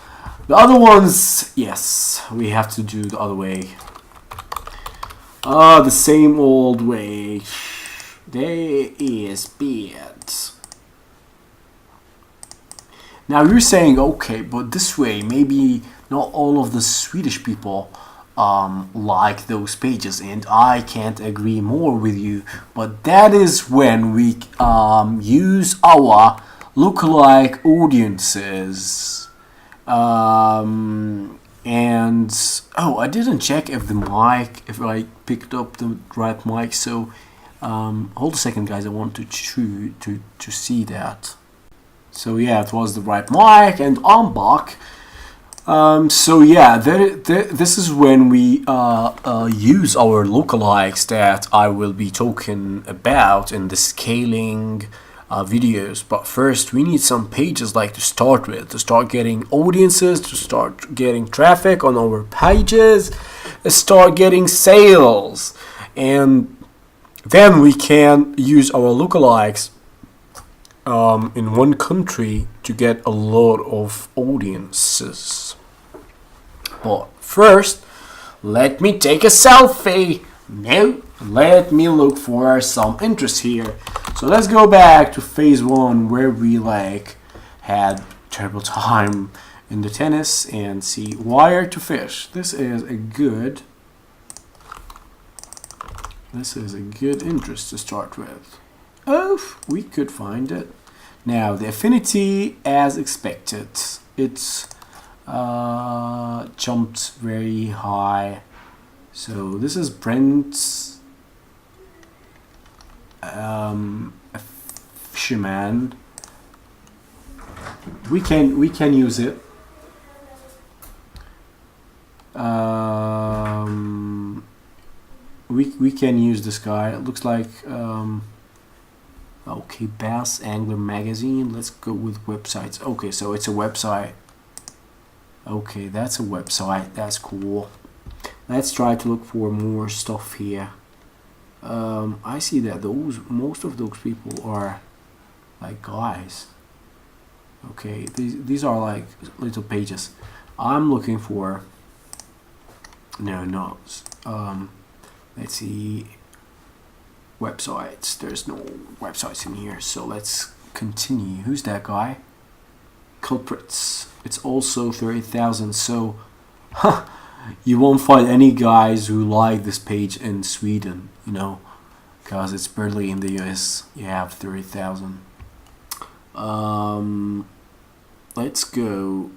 The other ones, yes, we have to do the other way. The same old way. There is bad. Now you're saying, okay, but this way, maybe not all of the Swedish people like those pages, and I can't agree more with you. But that is when we use our lookalike audiences. And oh, I didn't check if I picked up the right mic. So hold a second, guys. I want to see that. So yeah, it was the right mic, and I'm back. So yeah, this is when we use our lookalikes that I will be talking about in the scaling videos. But first, we need some pages like to start with, to start getting audiences, to start getting traffic on our pages, to start getting sales, and then we can use our lookalikes in one country to get a lot of audiences. But first, let me take a selfie. No, let me look for some interest here. So let's go back to phase 1 where we like had terrible time in the tennis and see wire to fish. This is a good interest to start with. Oh, we could find it. Now the affinity, as expected, it's jumped very high. So this is Brent's a fisherman. We can use it. We can use this guy. It looks like okay, Bass Angler Magazine. Let's go with websites. Okay, so it's a website. Okay, that's a website. That's cool. Let's try to look for more stuff here. I see that most of those people are like guys. Okay, these are like little pages. I'm looking for let's see, websites. There's no websites in here, so let's continue. Who's that guy? Culprits. It's also 30,000. So you won't find any guys who like this page in Sweden, you know, because it's barely in the US. You have 30,000. Let's go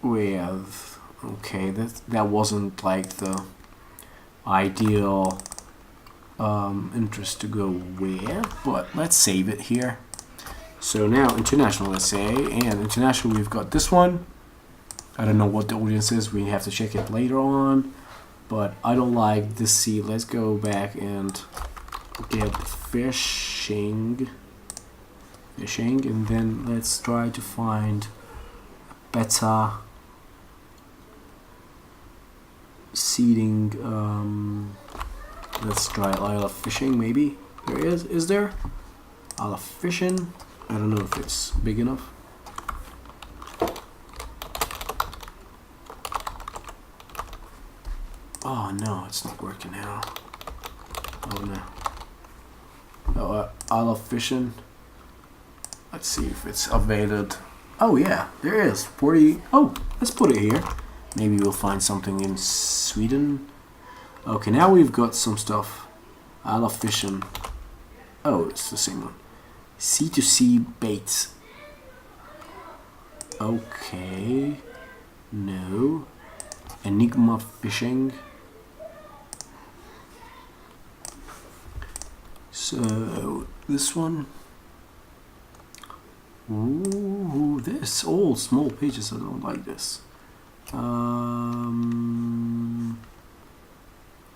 with, okay, that wasn't like the ideal interest to go with, but let's save it here. So now international, let's say, and international, we've got this one. I don't know what the audience is. We have to check it later on, but I don't like this seed. Let's go back and get fishing fishing, and then let's try to find better seeding. Let's try I love fishing. Maybe there is there I love fishing. I don't know if it's big enough. Oh no, it's not working now. Oh no. Oh, I love fishing. Let's see if it's available. Oh yeah, there is 40. Oh, let's put it here. Maybe we'll find something in Sweden. Okay, now we've got some stuff. I love fishing. Oh, it's the same one. C2C baits. Okay. No. Enigma fishing. So this one. Ooh, this all small pages. I don't like this.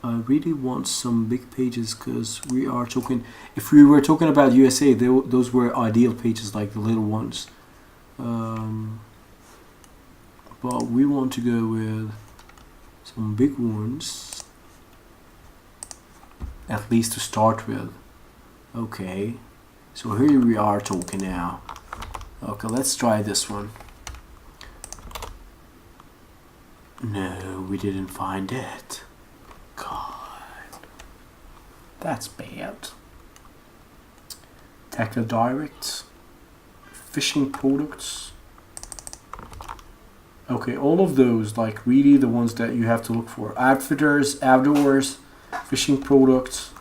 I really want some big pages because we are talking. If we were talking about USA, those were ideal pages, like the little ones. But we want to go with some big ones, at least to start with. Okay, so here we are talking now. Okay, let's try this one. No, we didn't find it. God, that's bad. Tackle direct, fishing products. Okay, all of those, like really the ones that you have to look for. Outfitters, outdoors, fishing products.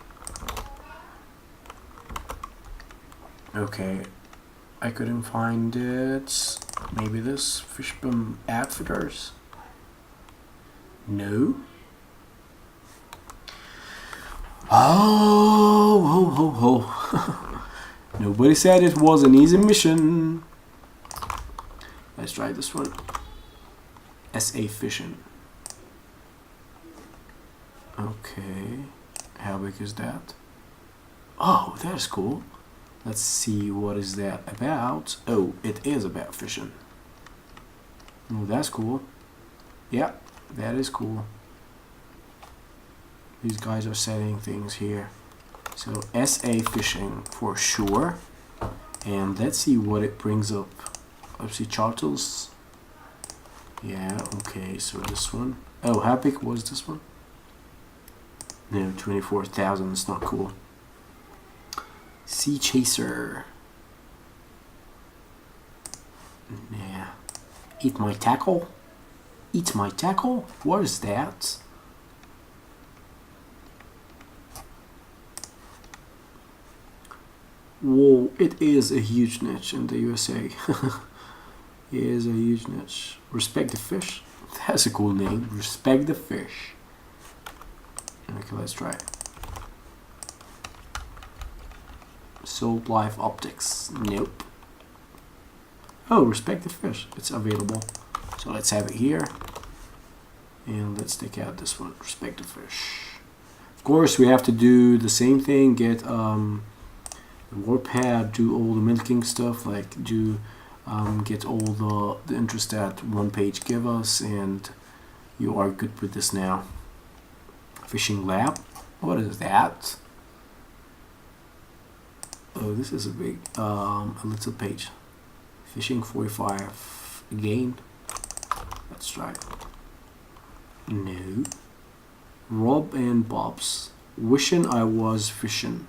Okay, I couldn't find it. Maybe this Fishbone Outfitters. No. Oh. Nobody said it was an easy mission. Let's try this one. SA Fishing. Okay. How big is that? Oh, that's cool. Let's see what is that about. Oh, it is about fishing. Oh, that's cool. Yeah, that is cool. These guys are setting things here. So SA Fishing for sure. And let's see what it brings up. Let's see charters. Yeah, okay, so this one. Oh, how big was this one? No, 24,000, it's not cool. Sea Chaser. Yeah. Eat my tackle? Eat my tackle? What is that? Whoa, it is a huge niche in the USA. It is a huge niche. Respect the fish. That's a cool name. Respect the fish. Okay, let's try it. Salt Life Optics. Nope. Oh, respect the fish. It's available. So let's have it here. And let's take out this one. Respect the fish. Of course, we have to do the same thing. Get the warpad. Do all the milking stuff. Like do get all the interest that one page give us, and you are good with this now. Fishing lab. What is that? Oh, this is a big, a little page. Fishing 45 again. Let's try it. No. Rob and Bob's. Wishing I was fishing.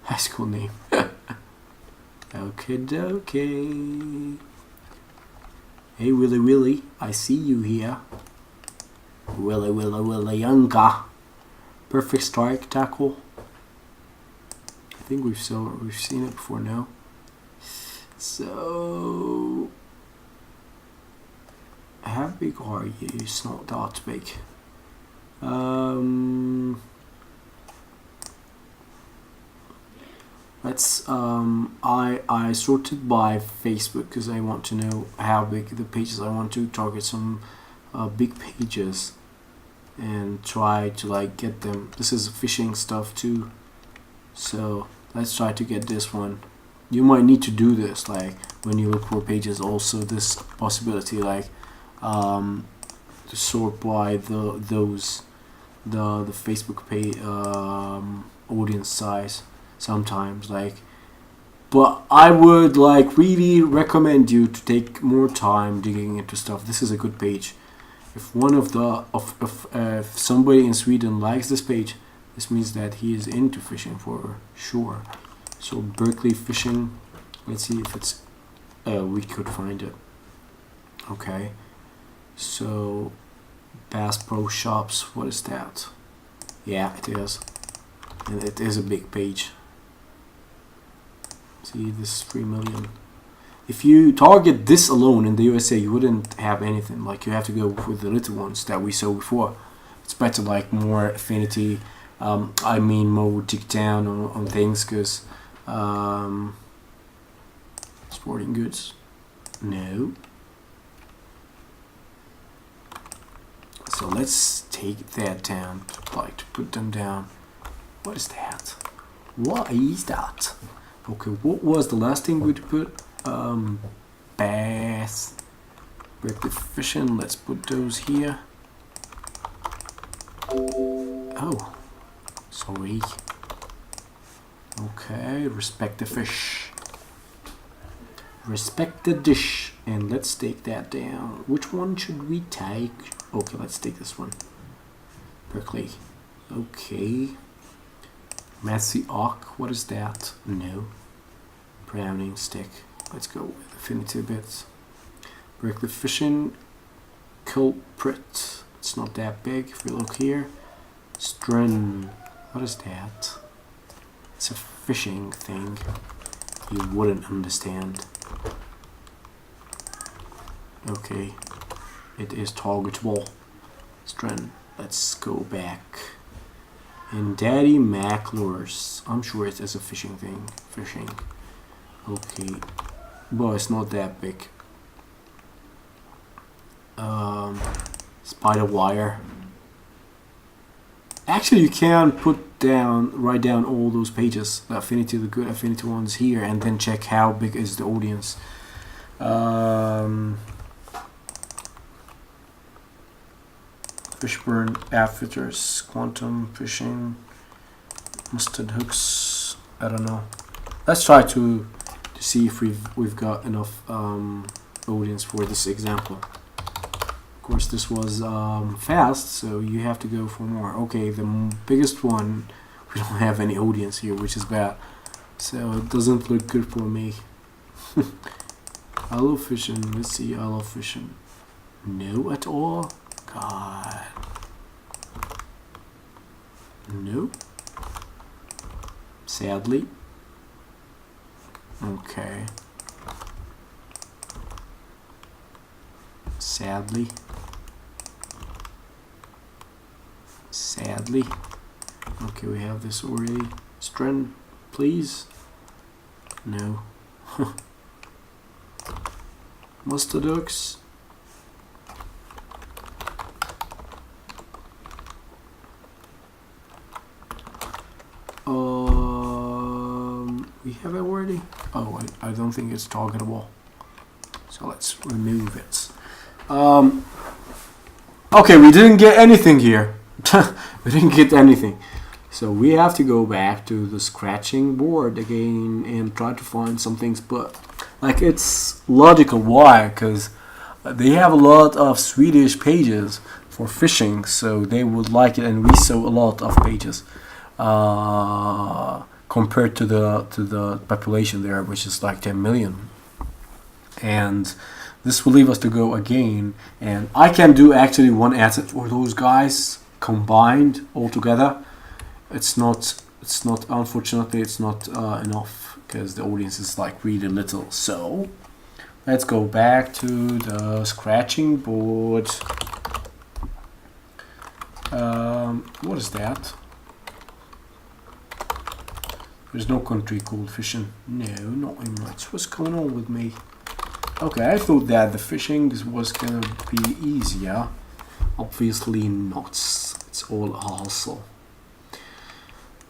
That's a cool name. Okay, dokie. Hey, Willy Willy, I see you here. Willy Willy Willy Younger. Perfect strike tackle. I think we've seen it before now. So how big are you? It's not that big. Let's I sorted by Facebook because I want to know how big the pages. I want to target some big pages and try to like get them. This is fishing stuff too, so let's try to get this one. you might need to do this, like when you look for pages. Also, this possibility, like to sort by the Facebook page audience size sometimes, like. But I would like really recommend you to take more time digging into stuff. This is a good page. If one of the if somebody in Sweden likes this page, this means that he is into fishing for sure. So Berkeley fishing. Let's see if it's we could find it. Okay. So Bass Pro Shops. What is that? Yeah, it is, and it is a big page. See, this is 3 million. If you target this alone in the USA, you wouldn't have anything. Like, you have to go with the little ones that we saw before. It's better, like, more affinity. I mean, more dig down on things, because sporting goods. No. So let's take that down. Like, to put them down. What is that? What is that? Okay, what was the last thing we'd put? Bass. Berkeley fishing. Let's put those here. Oh, sorry. Okay, respect the fish. Respect the dish. And let's take that down. Which one should we take? Okay, let's take this one. Berkeley. Okay. Massey Ock, what is that? No. Browning stick. Let's go with affinity bits. Berkeley fishing. Culprit. It's not that big if we look here. Stren. What is that? It's a fishing thing. You wouldn't understand. Okay. It is targetable. Stren. Let's go back. And Daddy Mac lures. I'm sure it is a fishing thing. Fishing. Okay. But it's not that big. Spider wire. Actually, you can write down all those pages. The affinity, the good affinity ones here, and then check how big is the audience. Fishburne outfitters, quantum fishing, mustard hooks. I don't know. Let's try to see if we've got enough audience for this example. Of course, this was fast, so you have to go for more. Okay, the biggest one, we don't have any audience here, which is bad. So it doesn't look good for me. I love fishing. Let's see, I love fishing. No at all. God. No. Sadly. Okay. Sadly. Sadly. Okay, we have this already. Stren, please. No. Mustard hooks. We have it already. Oh, I don't think it's targetable. So let's remove it. Okay, we didn't get anything here. We didn't get anything. So we have to go back to the scratching board again and try to find some things. But like, it's logical. Why? Because they have a lot of Swedish pages for fishing, so they would like it, and we saw a lot of pages compared to the population there, which is like 10 million. And this will leave us to go again, and I can do actually one asset for those guys combined all together. It's not unfortunately it's not enough, because the audience is like really little. So let's go back to the scratching board. What is that? There's no country called fishing. No, not in much. What's going on with me? Okay, I thought that the fishing was gonna be easier. Obviously not. It's all a hustle.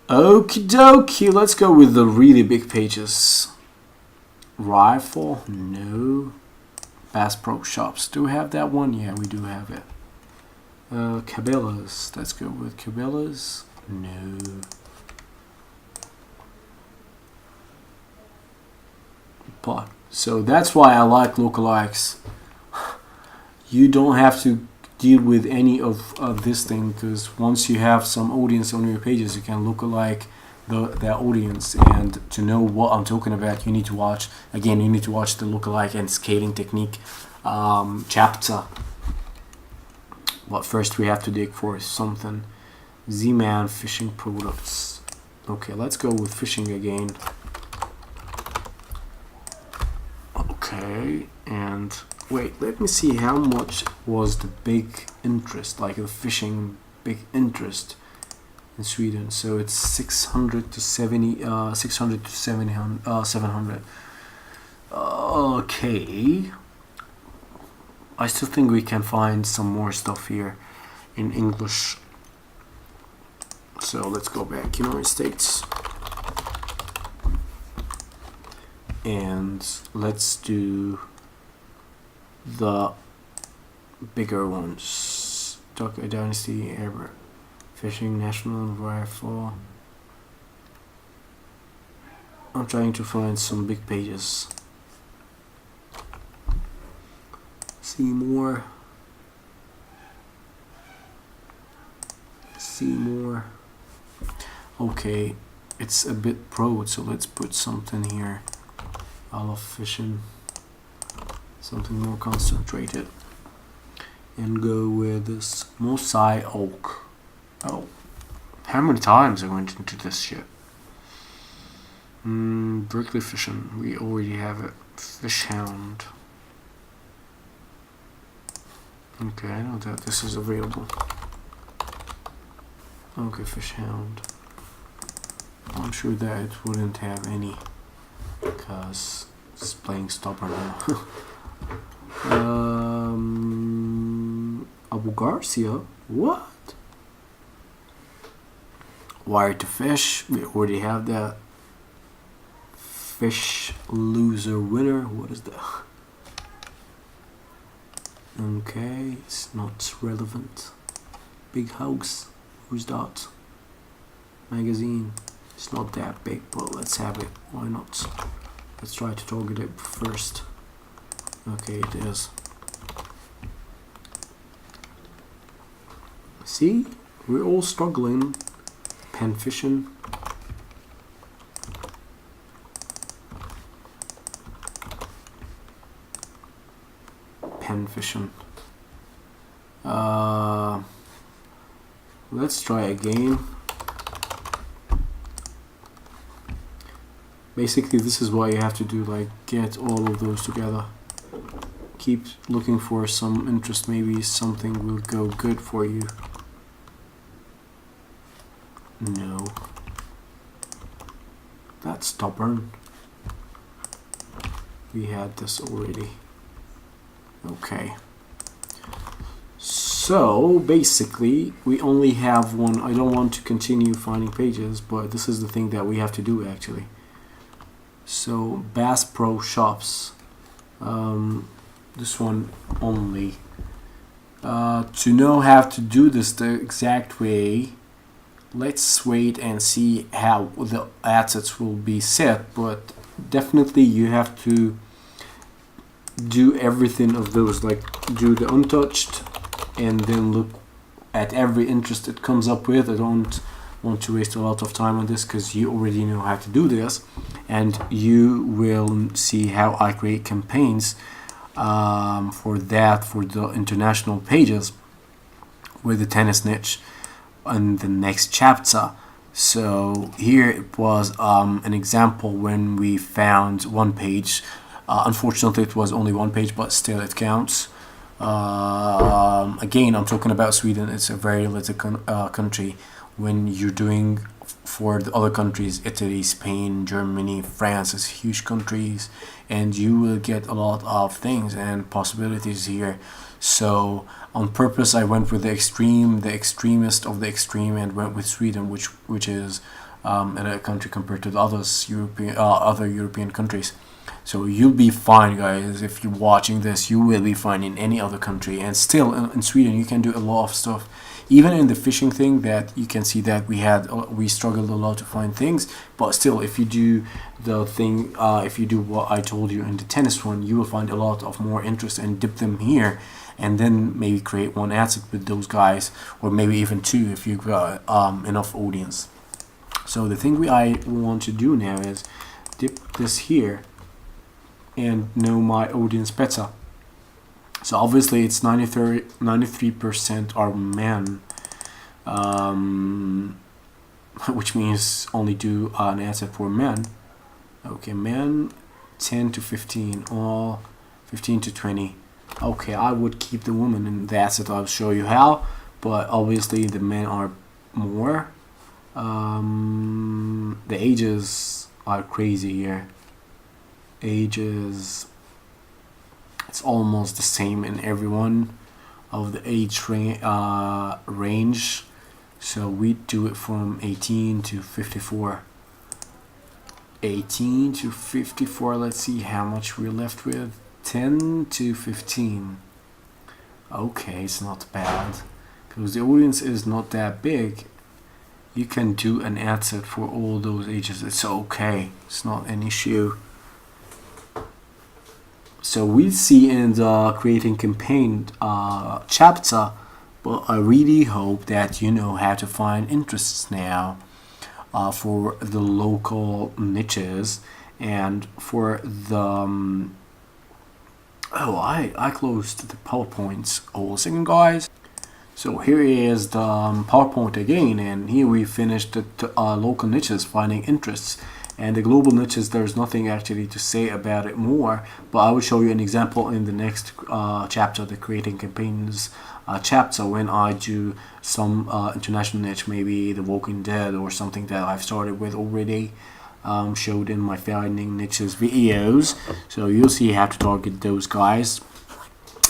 Okie dokie, let's go with the really big pages. Rifle, no. Bass Pro Shops, do we have that one? Yeah, we do have it. Cabela's, let's go with Cabela's, no. But, so that's why I like lookalikes. You don't have to deal with any of this thing, because once you have some audience on your pages, you can lookalike the audience, and to know what I'm talking about, you need to watch the lookalike and scaling technique chapter. But first we have to dig for something. Z-Man fishing products. Okay, let's go with fishing again. Okay, and wait, let me see how much was the big interest, like the fishing big interest in Sweden. So it's 600 to 700. Okay, I still think we can find some more stuff here in English. So let's go back, United States, and let's do the bigger ones. Duck Dynasty, Air Fishing, National Rifle. I'm trying to find some big pages. See more. Okay, it's a bit broad, so let's put something here. I love fishing. Something more concentrated. And go with this mosaic. Oh, how many times I went into this shit? Berkeley fishing, we already have it. Fish hound. Okay, I know that this is available. Okay, fish hound. I'm sure that it wouldn't have any, because it's playing stubborn now. Abu Garcia? What? Wire to fish, we already have that. Fish loser winner, what is that? Okay, it's not relevant. Big house, who's that? Magazine, it's not that big, but let's have it, why not? Let's try to target it first. Okay, it is. See, we're all struggling. Pen fishing. Pen fishing. Let's try again. Basically, this is what you have to do, like get all of those together. Keep looking for some interest, maybe something will go good for you. No. That's stubborn. We had this already. Okay. So basically we only have one. I don't want to continue finding pages, but this is the thing that we have to do actually. So Bass Pro Shops, this one only. To know how to do this the exact way, let's wait and see how the assets will be set, but definitely you have to do everything of those, like do the untouched and then look at every interest it comes up with. I don't want to waste a lot of time on this because you already know how to do this, and you will see how I create campaigns for the international pages with the tennis niche in the next chapter. So here it was an example when we found one page. Unfortunately it was only one page, but still it counts. Again, I'm talking about Sweden. It's a very little country. When you're doing for the other countries, Italy, Spain, Germany, France, is huge countries, and you will get a lot of things and possibilities here. So on purpose I went with the extremist of the extreme, and went with Sweden, which is in a country compared to the other European countries. So you'll be fine, guys. If you're watching this, you will be fine in any other country. And still, in Sweden, you can do a lot of stuff. Even in the fishing thing, that you can see that we struggled a lot to find things. But still, if you do the thing, if you do what I told you in the tennis one, you will find a lot of more interest and dip them here, and then maybe create one asset with those guys, or maybe even two if you've got enough audience. So the thing I want to do now is dip this here and know my audience better. So obviously it's 93% are men, which means only do an asset for men. Okay, men 10 to 15, or 15 to 20. Okay, I would keep the woman in the asset. I'll show you how, but obviously the men are more. The ages are crazy here. Ages, it's almost the same in every one of the age range. So we do it from 18 to 54. 18 to 54. Let's see how much we're left with. 10 to 15. Okay, it's not bad because the audience is not that big. You can do an ad set for all those ages. It's okay. It's not an issue. So we'll see in the creating campaign chapter, but I really hope that you know how to find interests now for the local niches and for the oh, I closed the PowerPoints. Hold a second, guys. So here is the PowerPoint again, and here we finished the local niches, finding interests. And the global niches, there's nothing actually to say about it more, but I will show you an example in the next chapter, the creating campaigns chapter, when I do some international niche, maybe The Walking Dead or something that I've started with already, showed in my finding niches videos. So you'll see how to target those guys.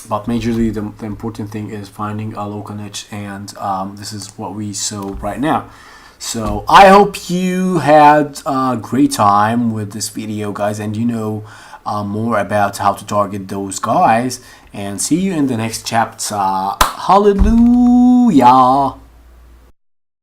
But majorly the important thing is finding a local niche, and this is what we saw right now. So I hope you had a great time with this video, guys, and you know more about how to target those guys. And see you in the next chapter. Hallelujah.